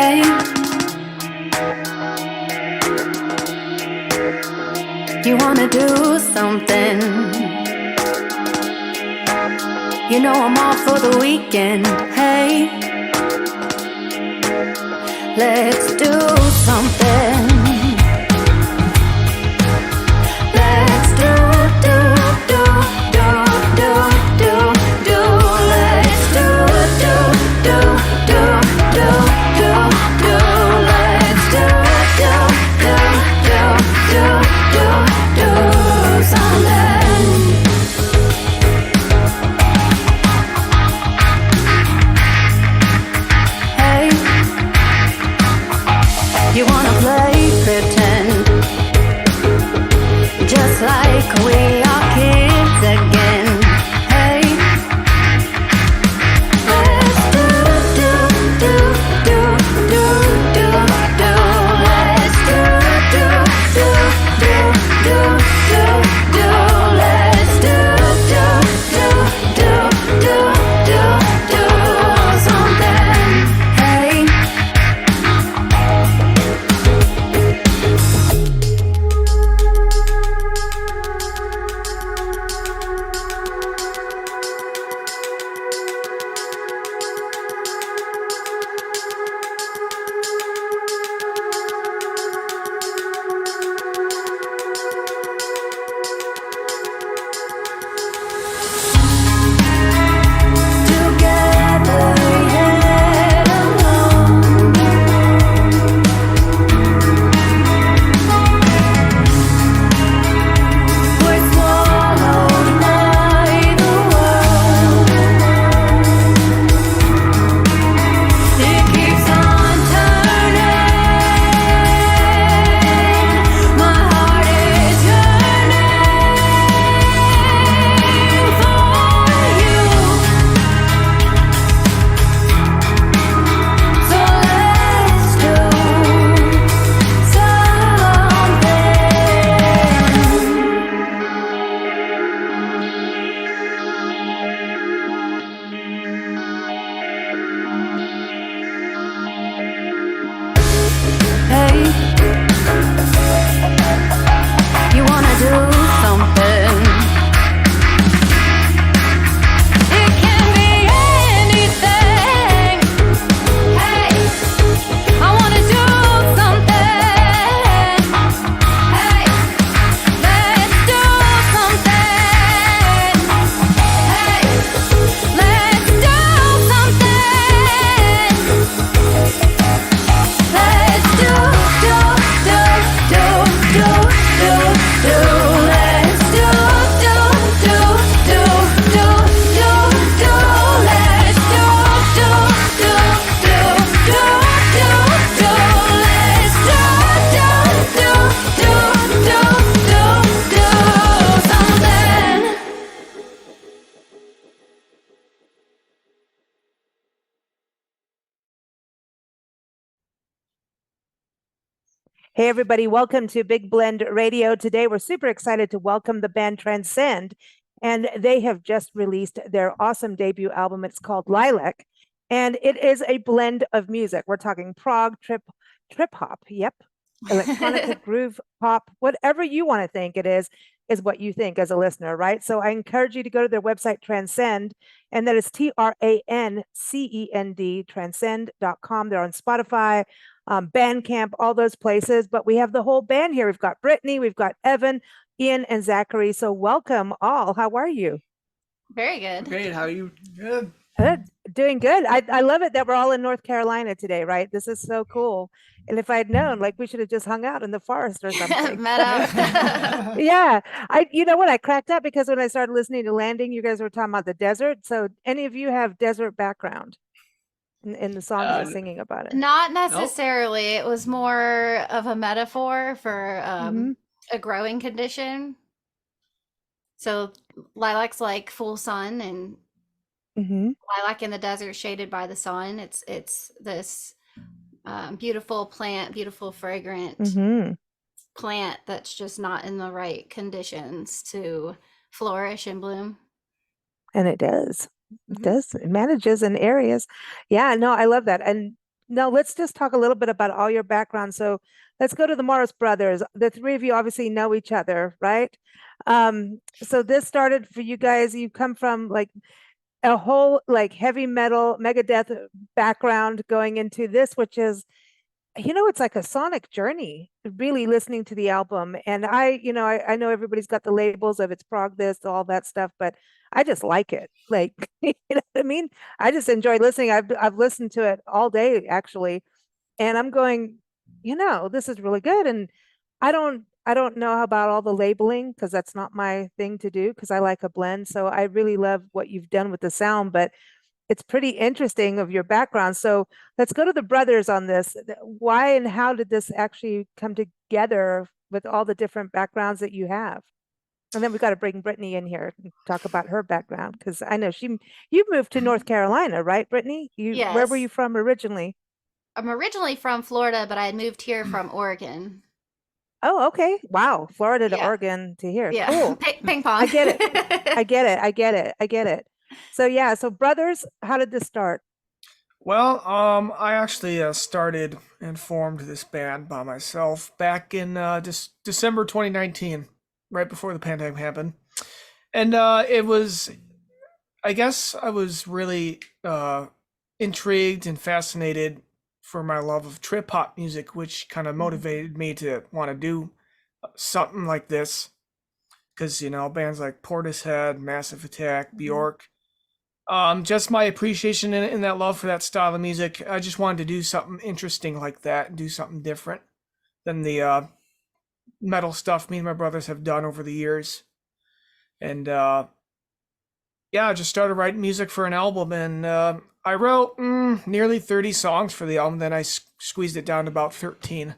Hey, you wanna do something? You know I'm off for the weekend. Hey, let's do something. Let's do, do, do, do, do, do, do. Let's do, do, do, do, do, do, do. Let's do, do, do, do, do, do, do something. Hey, you wanna play pretend? Just like we are kids again. Hey, let's do, do, do, do, do, do, do. Let's do, do, do, do, do, do, do. Let's do, do, do, do, do, do, do something. Hey. Together, yet alone. We're swallowed by the world. It keeps on turning. My heart is yearning for you. So let's do something. Hey, you wanna do something? It can be anything. Hey, I wanna do something. Hey, let's do something. Hey, let's do something. Let's do, do, do, do, do, do, do. Let's do, do, do, do, do, do, do. Let's do, do, do, do, do, do, do. Let's do, do, do, do, do, do, do something. Hey, everybody, welcome to Big Blend Radio. Today, we're super excited to welcome the band TrancEnd, and they have just released their awesome debut album. It's called Lilac, and it is a blend of music. We're talking prog, trip hop, yep, electronica, groove, pop, whatever you want to think it is what you think as a listener, right? So I encourage you to go to their website, TrancEnd, and that is TrancEnd, transcend.com. They're on Spotify, Bandcamp, all those places. But we have the whole band here. We've got Brittany, we've got Evan, Ian, and Zachary. So welcome all. How are you? Very good. Great. How are you? Good. Good. Doing good. I love it that we're all in North Carolina today, right? This is so cool. And if I'd known, like, we should have just hung out in the forest or something. Met up. Yeah. You know what? I cracked up because when I started listening to Landing, you guys were talking about the desert. So any of you have desert background in the songs you're singing about it? Not necessarily. It was more of a metaphor for a growing condition. So lilac's like full sun, and lilac in the desert shaded by the sun. It's this beautiful plant, beautiful fragrant plant that's just not in the right conditions to flourish and bloom. And it does. It does. It manages in areas. Yeah, no, I love that. And Now let's just talk a little bit about all your background. So let's go to the Morris brothers. The three of you obviously know each other, right? So this started for you guys. You come from like a whole like heavy metal Megadeth background going into this, which is, it's like a sonic journey, really listening to the album. And I know everybody's got the labels of it's prog this, all that stuff, but I just like it. Like, you know what I mean? I just enjoy listening. I've listened to it all day actually, and I'm going, this is really good. And I don't know about all the labeling because that's not my thing to do because I like a blend. So I really love what you've done with the sound, but it's pretty interesting of your background. So let's go to the brothers on this. Why and how did this actually come together with all the different backgrounds that you have? And then we got to bring Brittany in here and talk about her background because I know you moved to North Carolina, right, Brittany? Where were Yes. you from originally? I'm originally from Florida, but I had moved here from Oregon. Oh, okay. Wow. Florida to Yeah. Oregon to here. Yeah. Cool. Ping pong. I get it. I get it. I get it. I get it. So yeah, so brothers, how did this start? Well, I actually started and formed this band by myself back in December 2019, right before the pandemic happened. And it was, I guess I was really intrigued and fascinated for my love of trip hop music, which kind of motivated me to want to do something like this. Because, bands like Portishead, Massive Attack, Bjork, just my appreciation in that love for that style of music. I just wanted to do something interesting like that, do something different than the metal stuff me and my brothers have done over the years. And yeah, I just started writing music for an album, and I wrote nearly 30 songs for the album. Then I squeezed it down to about 13,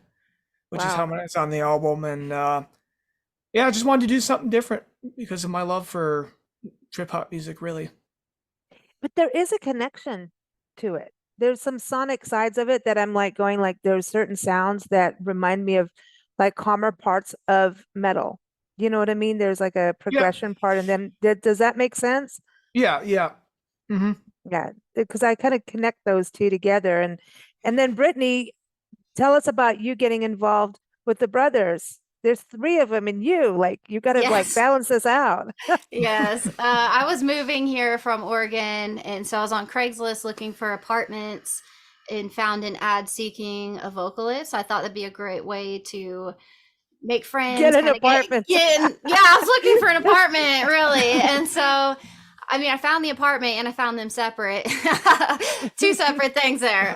which is how Wow. many is on the album. And yeah, I just wanted to do something different because of my love for trip hop music, really. But there is a connection to it. There's some sonic sides of it that I'm like going like there's certain sounds that remind me of like calmer parts of metal. You know what I mean? There's like a Yeah, progression part, and then does that make sense? yeah, yeah. Hmm. Yeah, because I kind of connect those two together. And then Brittany, tell us about you getting involved with the brothers. There's three of them and you, like you got to like Yes. balance this out. Yes. I was moving here from Oregon, and so I was on Craigslist looking for apartments and found an ad seeking a vocalist. I thought that'd be a great way to make Get friends, an kind of get apartment. yeah, I was looking for an apartment, really. And so I mean, I found the apartment and I found them separate. Two separate things there.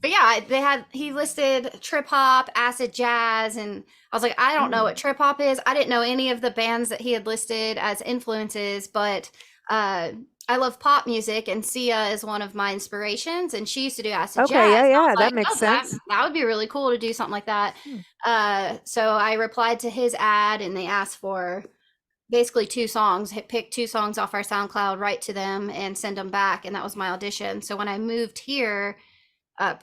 But yeah, he listed trip hop, acid jazz, and I was like, I don't know what trip hop is. I didn't know any of the bands that he had listed as influences, but I love pop music, and Sia is one of my inspirations, and she used to do acid Okay, jazz. yeah, And I was yeah, that like, makes oh, that sense. that would be really cool to do something like that. Hmm. So I replied to his ad, and they asked for basically two songs. Pick two songs off our SoundCloud, write to them, and send them back, and that was my audition. So when I moved here,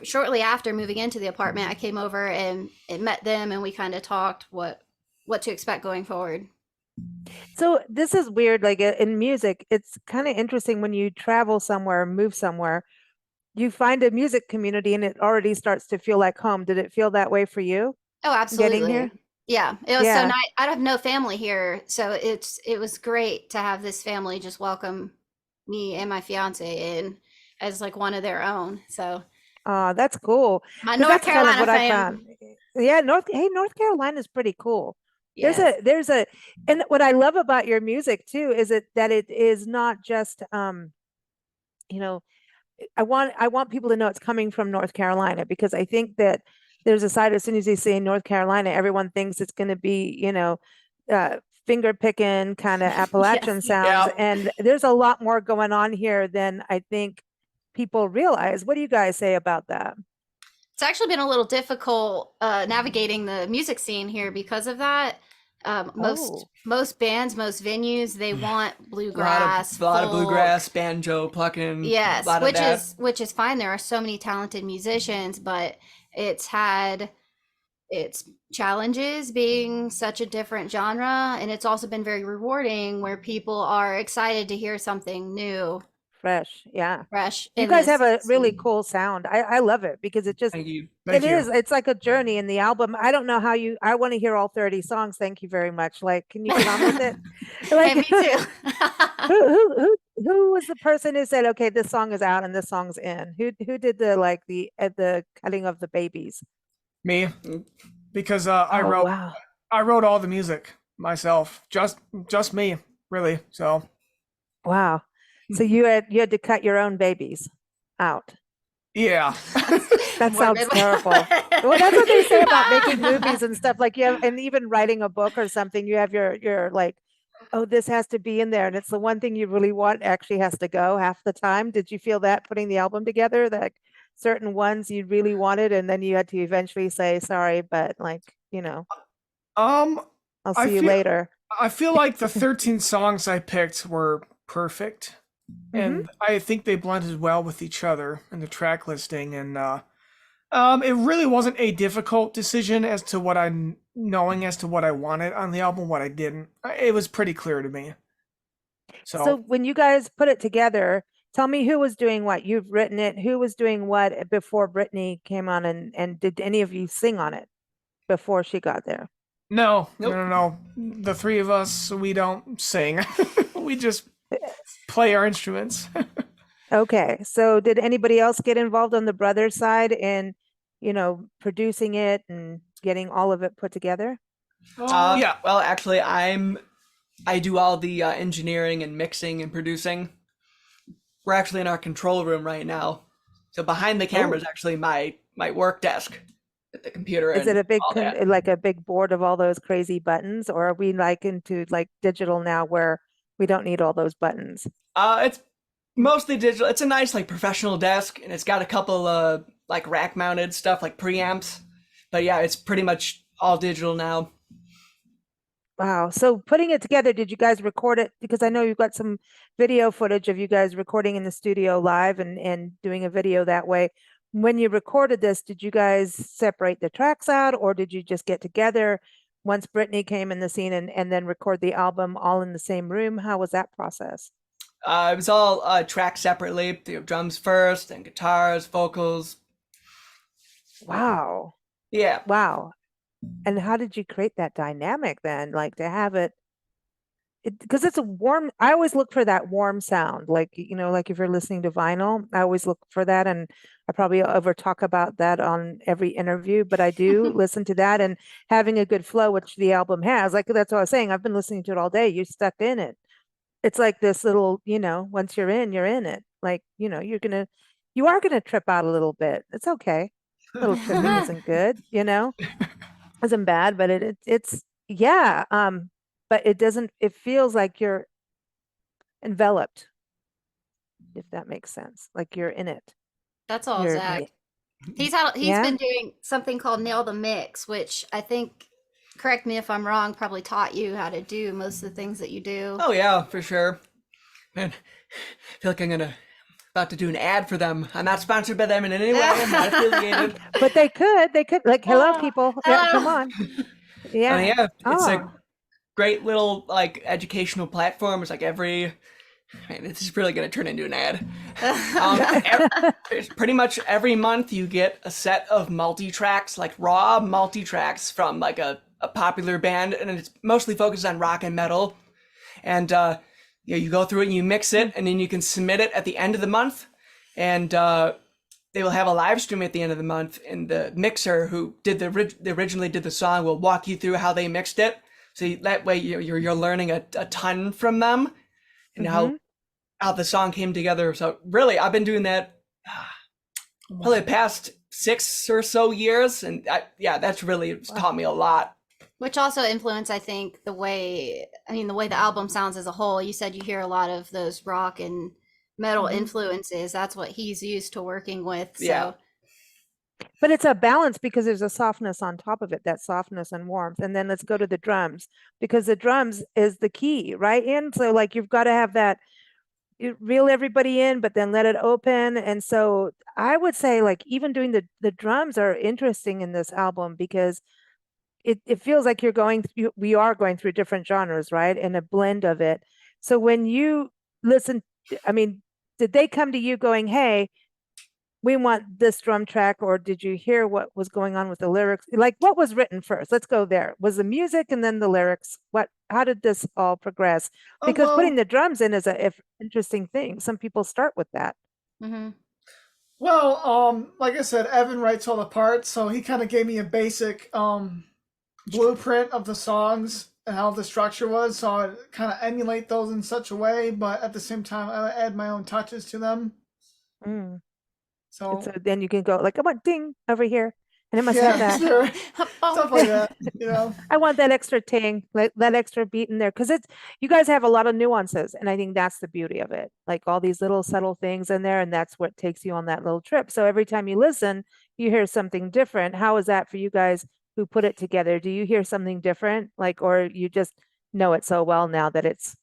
shortly after moving into the apartment, I came over and met them, and we kind of talked what to expect going forward. So this is weird, like in music, it's kind of interesting when you travel somewhere, move somewhere, you find a music community and it already starts to feel like home. Did it feel that way for you Oh, getting here? absolutely. Yeah, it was so Yeah. nice. I have no family here, so it was great to have this family just welcome me and my fiance in as like one of their own. So That's cool. my Because North that's kind of Carolina what I found. fam. Yeah, North Carolina is pretty cool. Yes. And what I love about your music too is that it is not just you know, I want people to know it's coming from North Carolina because I think that there's a side as soon as they say North Carolina, everyone thinks it's going to be, uh, finger picking kind of Yes. Appalachian sounds. Yeah. And there's a lot more going on here than I think people realize. What do you guys say about that? It's actually been a little difficult navigating the music scene here because of that. Oh, Most bands, most venues, they want A lot of bluegrass, a lot of folk. bluegrass, banjo plucking, a Yes, lot of that. which is fine. There are so many talented musicians, but it's had its challenges being such a different genre, and it's also been very rewarding where people are excited to hear something new. fresh. Yeah. fresh. You in guys this have a really scene. cool sound. I love it because it just Thank you. Thank it you. is. It's like a journey in the album. I don't know how you. I want to hear all 30 songs. Thank you very much. Like, can you get on with it? Hey, Like, me too. who was the person who said, okay, this song is out and this song's in? Who did the cutting of the babies? Me, Mm. because Oh wow. I wrote all the music myself. Just me, really. So Wow. So you had to cut your own babies out. yeah. That sounds Morbid. terrible. Well, that's what they say about making movies and stuff. Like you have, and even writing a book or something, you have your like, oh, this has to be in there, and it's the one thing you really want actually has to go half the time. Did you feel that putting the album together, that certain ones you really wanted, and then you had to eventually say sorry, but like, Um, I'll I see you feel later. I feel like the 13 songs I picked were perfect, and I think they blended well with each other in the track listing. And it really wasn't a difficult decision as to knowing as to what I wanted on the album, what I didn't. It was pretty clear to me. So when you guys put it together, tell me who was doing what. You've written it. Who was doing what before Brittany came on, and did any of you sing on it before she got there? No, Nope. no. The three of us, we don't sing. We just play our instruments. Okay. So did anybody else get involved on the brother side in, producing it and getting all of it put together? Yeah. Well, actually, I do all the engineering and mixing and producing. We're actually in our control room right now. So behind the camera is actually my work desk with the computer Is and it a big, all that. like a big board of all those crazy buttons, or are we like into like digital now where we don't need all those buttons? It's mostly digital. It's a nice like professional desk, and it's got a couple like rack mounted stuff like preamps. But yeah, it's pretty much all digital now. Wow. So putting it together, did you guys record it? Because I know you've got some video footage of you guys recording in the studio live and doing a video that way. When you recorded this, did you guys separate the tracks out, or did you just get together once Brittany came in the scene and then record the album all in the same room? How was that process? It was all tracked separately. Drums first, and guitars, vocals. Wow. Yeah. Wow. And how did you create that dynamic then? Like to have it, because it's a warm, I always look for that warm sound. Like, like if you're listening to vinyl, I always look for that. And I probably over talk about that on every interview, but I do listen to that and having a good flow, which the album has. Like that's what I was saying. I've been listening to it all day. You're stuck in it. It's like this little, once you're in it. Like, you are gonna trip out a little bit. It's okay. A little tripping isn't good, isn't bad, but it's yeah. But it doesn't, it feels like you're enveloped, if that makes sense. Like you're in it. That's all You're Zach. He's Yeah? been doing something called Nail the Mix, which I think, correct me if I'm wrong, probably taught you how to do most of the things that you do. Oh yeah, for sure. Man, I feel like I'm about to do an ad for them. I'm not sponsored by them in any way. I'm not affiliated. But they could like, hello people. Yeah, come hello. on. Yeah. Yeah, it's Oh. a great little like educational platform. It's like man, this is really gonna turn into an ad. It's pretty much every month you get a set of multi-tracks, like raw multi-tracks from like a popular band, and it's mostly focused on rock and metal. And you go through it and you mix it, and then you can submit it at the end of the month, and they will have a live stream at the end of the month, and the mixer who did originally did the song will walk you through how they mixed it. So that way you're learning a ton from them and how the song came together. So really, I've been doing that probably the past 6 or so years, and that's really taught me a lot. Which also influenced, I think, the way the album sounds as a whole. You said you hear a lot of those rock and metal influences. That's what he's used to working with. So. Yeah. But it's a balance because there's a softness on top of it, that softness and warmth. And then let's go to the drums, because the drums is the key, right? And so like you've got to have that, you reel everybody in, but then let it open. And so I would say like even doing the drums are interesting in this album because it feels like we are going through different genres, right? And a blend of it. So when you listen, I mean, did they come to you going, hey, we want this drum track, or did you hear what was going on with the lyrics? Like, what was written first? Let's go there. Was the music and then the lyrics? How did this all progress? Because putting the drums in is a interesting thing. Some people start with that. Mm-hmm. Well, like I said, Evan writes all the parts, so he kind of gave me a basic blueprint of the songs and how the structure was, so I kind of emulate those in such a way, but at the same time, I add my own touches to them. And So so then you can go like, I want ding over here, and it must have yeah, that. sure. Stuff like that, I want that extra ting, like that extra beat in there, because you guys have a lot of nuances, and I think that's the beauty of it. Like all these little subtle things in there, and that's what takes you on that little trip. So every time you listen, you hear something different. How is that for you guys who put it together? Do you hear something different, like, or you just know it so well now that it's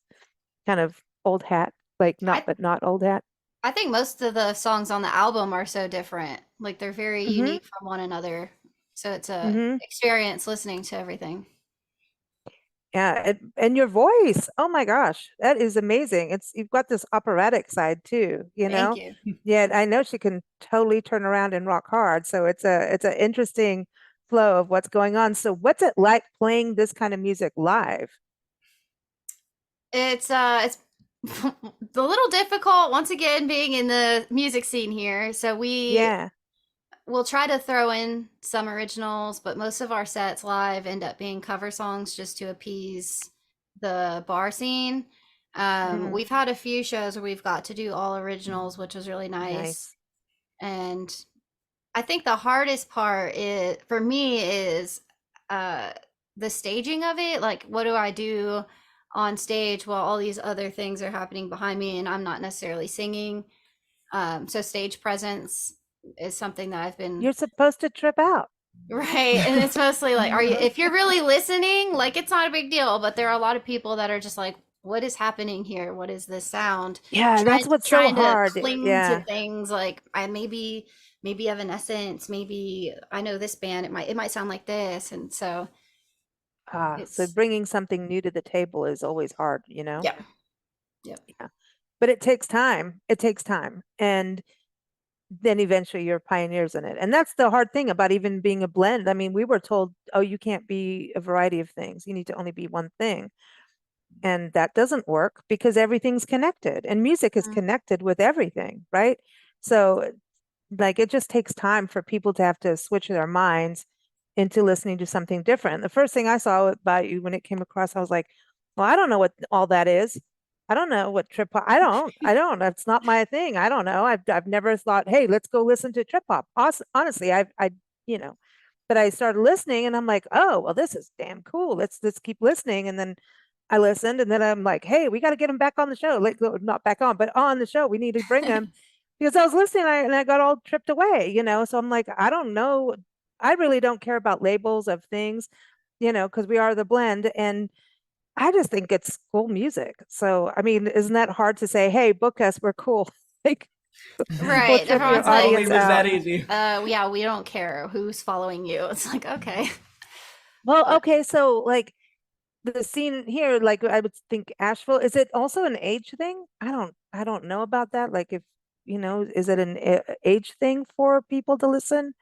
kind of old hat, like not old hat? I think most of the songs on the album are so different. Like they're very unique from one another. So it's a experience listening to everything. Yeah, and your voice. Oh my gosh, that is amazing. You've got this operatic side too, you know? Thank you. Yeah, I know she can totally turn around and rock hard. So it's an interesting flow of what's going on. So what's it like playing this kind of music live? It's a little difficult once again being in the music scene here. So we'll try to throw in some originals, but most of our sets live end up being cover songs just to appease the bar scene. We've had a few shows where we've got to do all originals, which was really nice. And I think the hardest part for me is the staging of it. Like, what do I do on stage while all these other things are happening behind me and I'm not necessarily singing? So stage presence is something that I've been. You're supposed to trip out. Right. And it's mostly like, if you're really listening, like it's not a big deal, but there are a lot of people that are just like, what is happening here? What is this sound? Yeah, that's what's so hard. To cling to things like maybe Evanescence, maybe I know this band, it might sound like this. And so so bringing something new to the table is always hard, you know? Yeah. Yeah. But it takes time. It takes time. And then eventually you're pioneers in it. And that's the hard thing about even being a blend. I mean, we were told, oh, you can't be a variety of things. You need to only be one thing. And that doesn't work because everything's connected and music is connected with everything, right? So like it just takes time for people to have to switch their minds into listening to something different. The first thing I saw about you when it came across, I was like, well, I don't know what all that is. I don't know what trip hop. I don't. That's not my thing. I don't know. I've never thought, hey, let's go listen to trip hop. Honestly, but I started listening and I'm like, oh, well, this is damn cool. Let's keep listening. And then I listened and then I'm like, hey, we got to get him back on the show. Like, not back on, but on the show. We need to bring him because I was listening and I got all tripped away, So I'm like, I don't know. I really don't care about labels of things, because we are the blend. And I just think it's cool music. So, I mean, isn't that hard to say, hey, book us, we're cool. Like, right. We'll Everyone's like, only was that easy. Yeah, we don't care who's following you. It's like, okay. Well, okay. So like the scene here, like I would think Asheville, is it also an age thing? I don't know about that. Like if, is it an age thing for people to listen?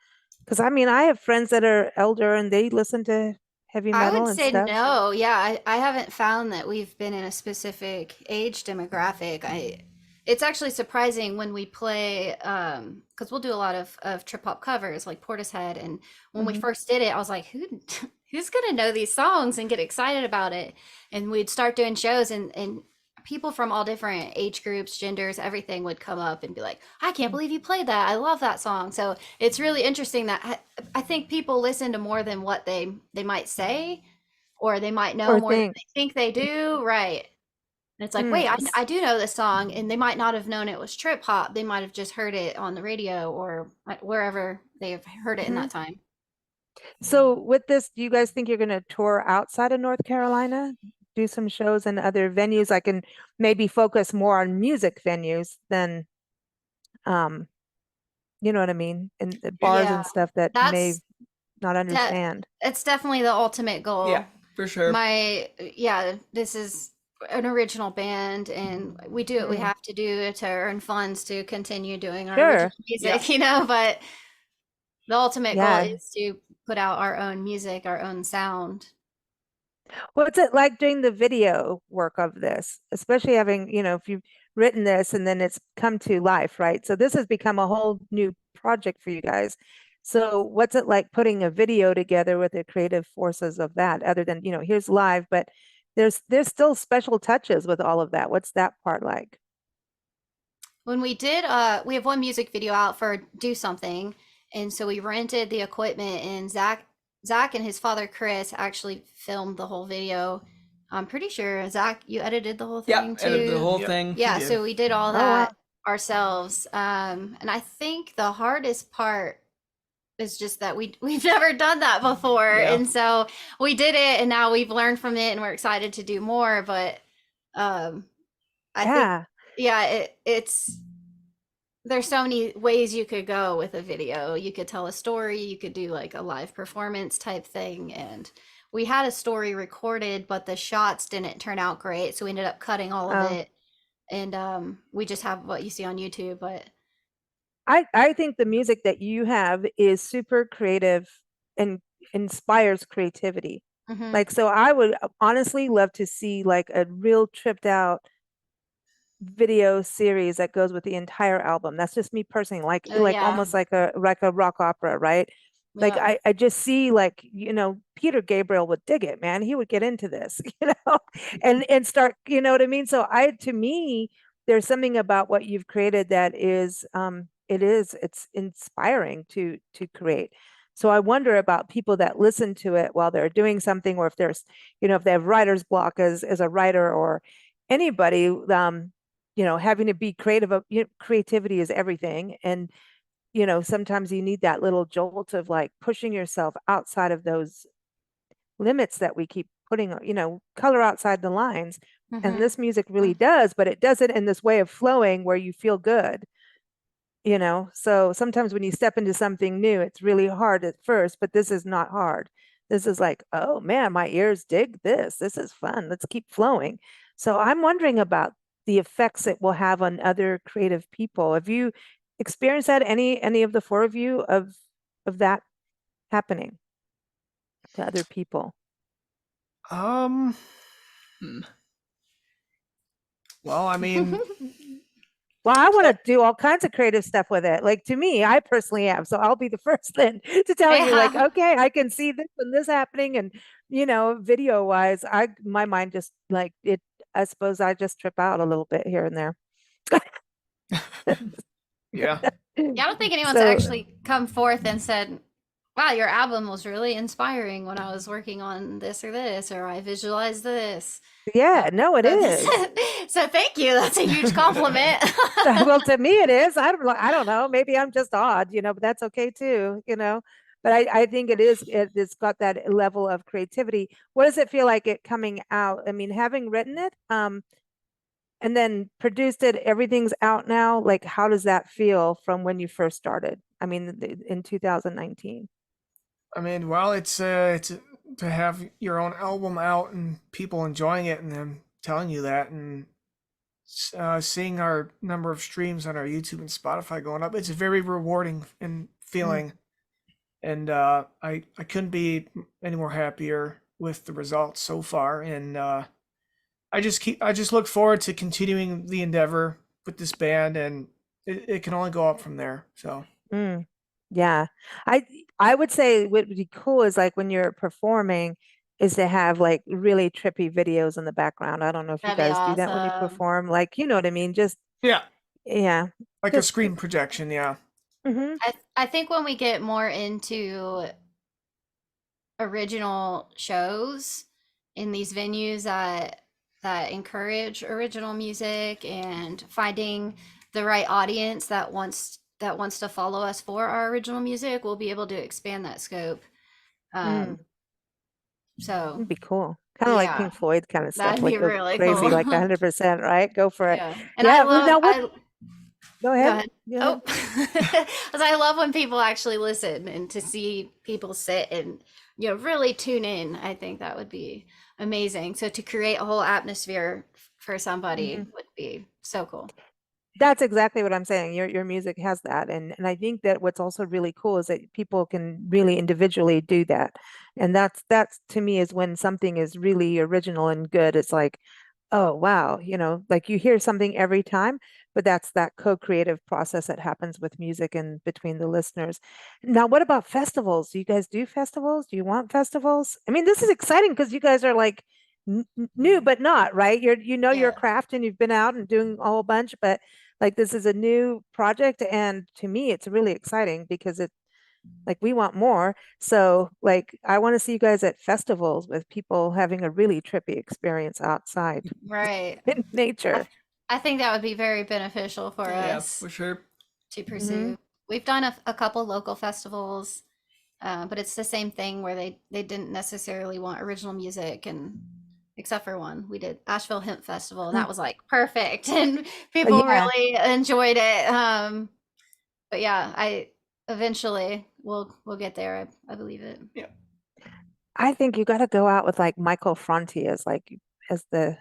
Because I mean, I have friends that are elder and they listen to heavy metal I would and say stuff. no. Yeah, I haven't found that we've been in a specific age demographic. It's actually surprising when we play, because we'll do a lot of trip hop covers like Portishead, and when we first did it, I was like, who's gonna know these songs and get excited about it? And we'd start doing shows, and people from all different age groups, genders, everything would come up and be like, I can't believe you played that. I love that song. So it's really interesting that I think people listen to more than what they might say, or they might know more than they think they do. Right. And it's like, wait, I do know this song, and they might not have known it was trip hop. They might have just heard it on the radio or wherever they've heard it in that time. So with this, do you guys think you're going to tour outside of North Carolina? Do some shows in other venues? I can maybe focus more on music venues than, you know what I mean? And bars and stuff that may not understand. It's definitely the ultimate goal. Yeah, for sure. This is an original band, and we do what we Mm. have to do to earn funds to continue doing our Sure. original music, you know, but the ultimate goal Yeah. is to put out our own music, our own sound. What's it like doing the video work of this, especially having, if you've written this and then it's come to life, right? So this has become a whole new project for you guys. So what's it like putting a video together with the creative forces of that, other than, here's live, but there's still special touches with all of that. What's that part like? When we did, we have one music video out for Do Something, and so we rented the equipment, and Zach and his father Chris actually filmed the whole video. I'm pretty sure Zach, you edited the whole thing Yeah, edited the too. whole Yep. thing. Yeah, did. so we did all Oh, wow. that ourselves. And I think the hardest part is just that we've never done that before. Yeah. And so we did it, and now we've learned from it, and we're excited to do more. But I think Yeah. it's there's so many ways you could go with a video. You could tell a story, you could do like a live performance type thing. And we had a story recorded, but the shots didn't turn out great. So we ended up cutting all of Oh. it. And we just have what you see on YouTube. But I think the music that you have is super creative and inspires creativity. mhm. Like, so I would honestly love to see like a real tripped out video series that goes with the entire album. That's just me personally, like Oh, yeah. almost like a rock opera, right? Like Yeah. I just see like, Peter Gabriel would dig it, man. He would get into this, and start, you know what I mean? So to me, there's something about what you've created that is it's inspiring to create. So I wonder about people that listen to it while they're doing something, or if there's, if they have writer's block as a writer, or anybody, having to be creative. Creativity is everything. And, sometimes you need that little jolt of like pushing yourself outside of those limits that we keep putting, color outside the lines. Mhm. And this music really does, but it does it in this way of flowing where you feel good. So sometimes when you step into something new, it's really hard at first, but this is not hard. This is like, oh man, my ears dig this. This is fun. Let's keep flowing. So I'm wondering about the effects it will have on other creative people. Have you experienced that, any of the four of you, of that happening to other people? Hmm. Well, I mean, Well, I want to do all kinds of creative stuff with it. Like, to me, I personally am. So I'll be the first then to tell you, like, Yeah. okay, I can see this and this happening. And, video wise, my mind just like it, I suppose I just trip out a little bit here and there. yeah. Yeah, I don't think anyone's So, actually come forth and said, wow, your album was really inspiring when I was working on this or this, or I visualized this. yeah, no, it is. So thank you. That's a huge compliment. Well, to me, it is. I don't know. Maybe I'm just odd, but that's okay too, But I think it's got that level of creativity. What does it feel like it coming out? I mean, having written it, and then produced it, everything's out now. Like, how does that feel from when you first started? I mean, in 2019. I mean, well, it's to have your own album out and people enjoying it and them telling you that, and seeing our number of streams on our YouTube and Spotify going up. It's very rewarding and feeling, and I couldn't be any more happier with the results so far. And I just look forward to continuing the endeavor with this band, and it can only go up from there. So Yeah. I would say what would be cool is like when you're performing is to have like really trippy videos in the background. I don't know if you That'd be guys do that when you awesome. perform, like, you know what I mean? Just, yeah, yeah. like a Just, screen projection. Yeah. mhm. I think when we get more into original shows in these venues that encourage original music and finding the right audience that wants to follow us for our original music, we'll be able to expand that scope. So It'd be cool. Kind of like yeah, Pink Floyd kind of stuff, that'd like be go really crazy, cool. like 100%, right? Go for it. Yeah, and Yeah. I love Now what? Go Go ahead. ahead. Go ahead. Oh, 'cause I love when people actually listen and to see people sit and really tune in. I think that would be amazing. So to create a whole atmosphere for somebody Mhm. would be so cool. That's exactly what I'm saying. Your music has that, and I think that what's also really cool is that people can really individually do that, and that's to me is when something is really original and good. It's like, oh wow, like you hear something every time, but that's that co-creative process that happens with music and between the listeners. Now, what about festivals? Do you guys do festivals? Do you want festivals? I mean, this is exciting because you guys are like new, but not, right? Your Yeah. craft and you've been out and doing a whole bunch, but like this is a new project, and to me, it's really exciting because it like we want more. So like I want to see you guys at festivals with people having a really trippy experience outside Right. in nature. I think that would be very beneficial for Yeah, us for sure. to Hmm. pursue. We've done a couple local festivals, but it's the same thing where they didn't necessarily want original music, and except for one, we did Asheville Hemp Festival, and that was like perfect, and people Yeah, really enjoyed it. But yeah, I eventually we'll get there. I believe it. Yeah. I think you got to go out with like Michael Franti as the,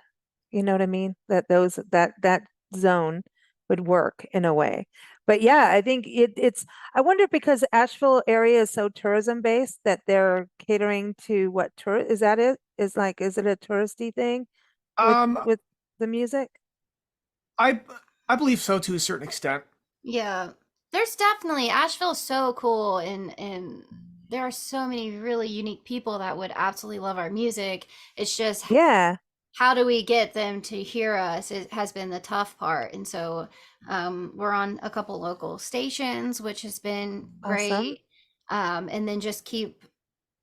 you know what I mean? That zone would work in a way. But yeah, I think it's I wonder because Asheville area is so tourism based that they're catering to what tour is that it? Is it a touristy thing with Um, the music? I I believe so to a certain extent. Yeah, there's definitely Asheville's so cool, and there are so many really unique people that would absolutely love our music. It's just Yeah, how do we get them to hear us? It has been the tough part, and so we're on a couple local stations, which has been awesome. great. And then just keep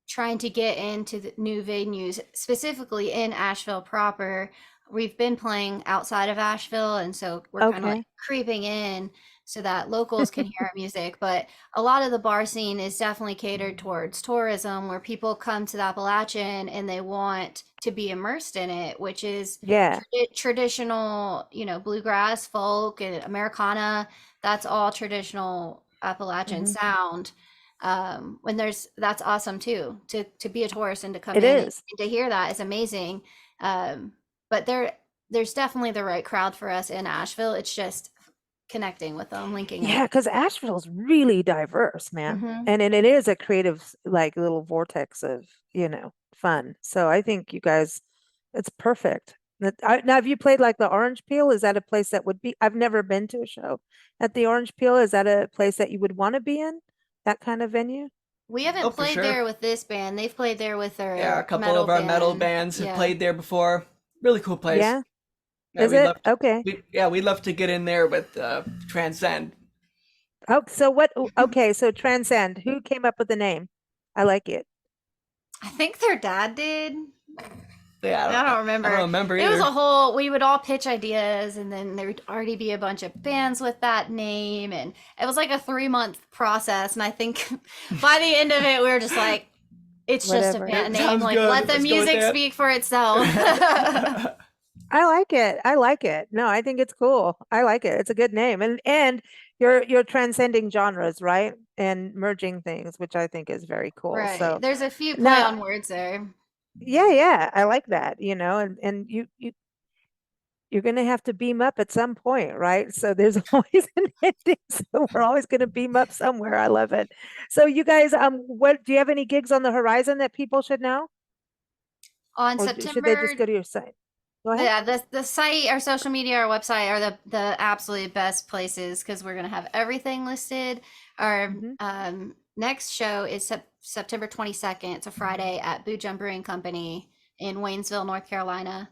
trying to get into the new venues, specifically in Asheville proper. We've been playing outside of Asheville, and so we're kind of like Okay. creeping in so that locals can hear our music. But a lot of the bar scene is definitely catered towards tourism, where people come to the Appalachian and they want to be immersed in it, which is Yeah. traditional, bluegrass, folk, and Americana. That's all traditional Appalachian Hmm. sound. When that's awesome too, to be a tourist and to come It in is. and to hear that is amazing. But there's definitely the right crowd for us in Asheville. It's just connecting with them, linking Yeah, up. because Asheville's really diverse, man. Hmm. And it is a creative, like little vortex of, fun. So I think you guys, it's perfect. Now, have you played like the Orange Peel? Is that a place that would be? I've never been to a show at the Orange Peel. Is that a place that you would want to be in? That kind of venue? We Oh, haven't for played sure. there with this band. They've played there with Yeah, a their couple metal of our metal band. bands have Yeah. played there before. Really cool place. Yeah. Yeah, Is it? Okay. we'd love to get in there with Transcend. Oh, so what? Okay, so Transcend. Who came up with the name? I like it. I think their dad did. Yeah, I don't remember. I don't remember It was either. a whole, we would all pitch ideas, and then there would already be a bunch of bands with that name. And it was like a 3-month process. And I think by the end of it, we were just like, it's just a Whatever. band name. Sounds Like, good. let the Let's go with music that. speak for itself. I like it. I like it. No, I think it's cool. I like it. It's a good name. And you're transcending genres, right? And merging things, which I think is very cool. Right. So There's a few play now, on words there. yeah, I like that, and you're gonna have to beam up at some point, right? So there's always an ending. So we're always gonna beam up somewhere. I love it. So you guys, what do you have any gigs on the horizon that people should know? On Or should they just September, go to your site? Go ahead. yeah, the site, our social media, our website are the absolute best places because we're gonna have everything listed. Our Mhm. next show is September 22nd. It's a Friday at Boot Jump Brewing Company in Waynesville, North Carolina,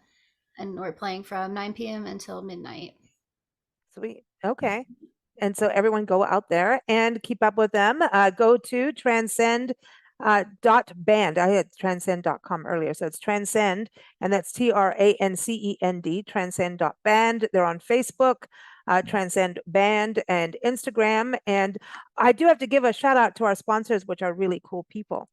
and we're playing from 9 p.m. until midnight. Sweet. Okay. And so everyone go out there and keep up with them. Go to transcend dot band. I had transcend.com earlier. So it's transcend, and that's TRANCEND, transcend.band. They're on Facebook, Transcend Band, and Instagram. And I do have to give a shout out to our sponsors, which are really cool people.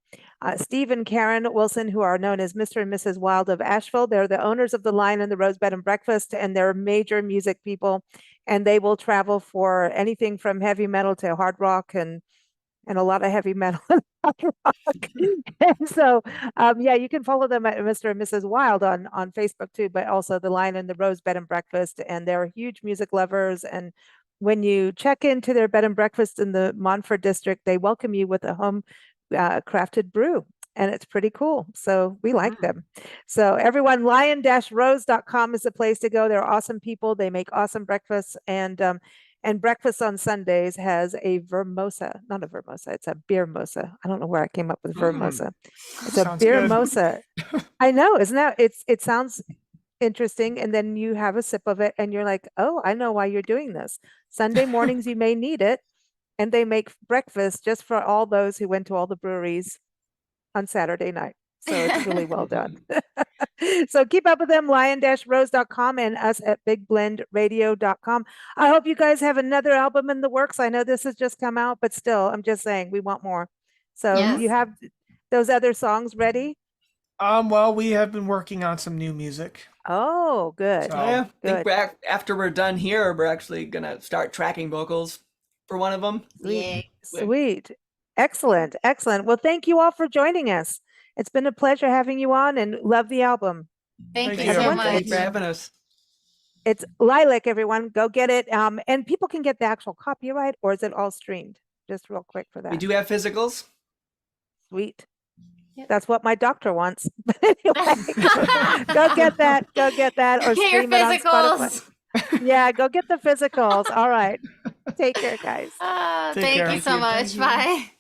Steve and Karen Wilson, who are known as Mr. and Mrs. Wild of Asheville. They're the owners of the Lion and the Rose Bed and Breakfast, and they're major music people and they will travel for anything from heavy metal to hard rock and a lot of heavy metal and hard rock. And so, yeah, you can follow them at Mr. and Mrs. Wild on Facebook too, but also the Lion and the Rose Bed and Breakfast, and they're huge music lovers. And when you check into their bed and breakfast in the Montfort district, they welcome you with a home crafted brew, and it's pretty cool. So we like them. So everyone, lion-rose.com is the place to go. They're awesome people. They make awesome breakfasts, and breakfast on Sundays has a vermosa, not a vermosa, it's a beer mosa. I don't know where I came up with vermosa. It's a Sounds beer good. mosa. I know, isn't that, it sounds interesting. And then you have a sip of it and you're like, oh, I know why you're doing this. Sunday mornings, you may need it. And they make breakfast just for all those who went to all the breweries on Saturday night. So it's really well done. So keep up with them, lion-rose.com, and us at bigblendradio.com. I hope you guys have another album in the works. I know this has just come out, but still, I'm just saying we want more. So Yes. you have those other songs ready? Well, we have been working on some new music. Oh, good. So- Yeah, I think Good. after we're done here, we're actually gonna start tracking vocals for one of them. Yay. Sweet. Excellent. Excellent. Well, thank you all for joining us. It's been a pleasure having you on, and love the album. Thank Thank you you. so One much. thing- Thanks for having us. It's Lilac, everyone. Go get it. And people can get the actual copyright, or is it all streamed? Just real quick for that. We do have physicals. Sweet. Yep. That's what my doctor wants. But anyway, go get that. Go get that, or Get your stream it on Spotify. physicals. Yeah, go get the physicals. All right. Take care, guys. Take Thank care. you so Thank you. much. Bye.